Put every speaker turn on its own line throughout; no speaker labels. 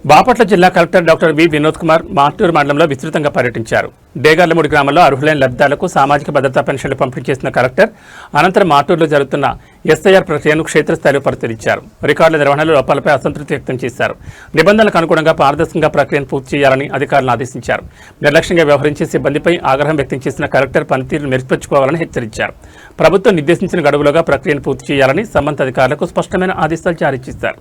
బాపట్ల జిల్లా collector doctor V Vinod Kumar Martur మండలంలో విస్తృతంగా పర్యటించారు. డేగర్లమూడి గ్రామంలో అర్హులైన లబ్ధిదారులకు సామాజిక భద్రతా పెన్షన్లు పంపిణీ చేసిన కలెక్టర్ అనంతరం మార్టూరులో జరుగుతున్న ఎస్ఐఆర్ ప్రక్రియను క్షేత్రస్థాయిలో పరిశీలించారు. రికార్డుల నిర్వహణలో లోపాలపై అసంతృప్తి వ్యక్తం చేశారు. నిబంధనలకు అనుగుణంగా పారదర్శకంగా ప్రక్రియను పూర్తి చేయాలని అధికారులను ఆదేశించారు. నిర్లక్ష్యంగా వ్యవహరించే సిబ్బందిపై ఆగ్రహం వ్యక్తం చేసిన కలెక్టర్ పనితీరును మెరుగుపరుచుకోవాలని హెచ్చరించారు. ప్రభుత్వం నిర్దేశించిన గడువులోగా ప్రక్రియను పూర్తి చేయాలని సంబంధిత అధికారులకు స్పష్టమైన ఆదేశాలు జారీ చేశారు.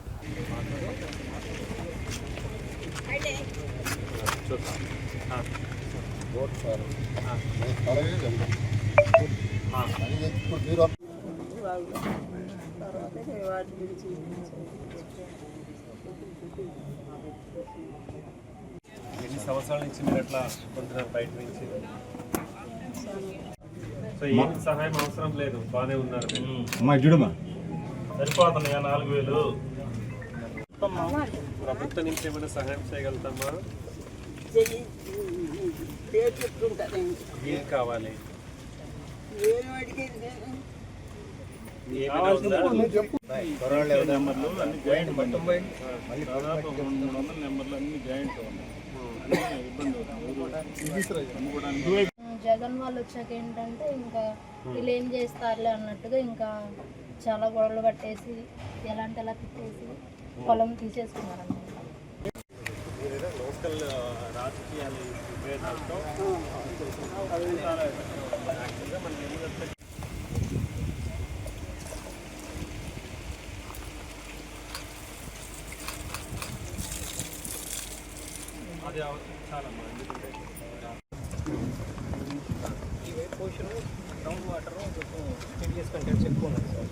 ఎన్ని సంవత్సరాల నుంచి మీరు ఎట్లా కొంటున్నారు బయట నుంచి? సో ఏం సహాయం అవసరం లేదు, బాగానే ఉన్నారు. సరిపోతున్నాయా 4000? ప్రభుత్వం నుంచి ఏమైనా సహాయం చేయగలుగుతామా? ఏం కావాలి?
జగన్ వాళ్ళు వచ్చాక ఏంటంటే ఇంకా వీళ్ళు ఏం చేస్తారులే అన్నట్టుగా ఇంకా చాలా గొడవలు పట్టేసి ఎలాంటి ఎలా తిట్టేసి పొలం తీసేసుకున్నారు అన్నమాట.
లోకల్ రాజకీయాలు అది చాలా ఎందుకంటే ఈ వైపు పోషన్ గ్రౌండ్ వాటర్ కొంచెం స్టెడీస్ కంటెంట్స్ ఎక్కువ ఉన్నాయి సార్.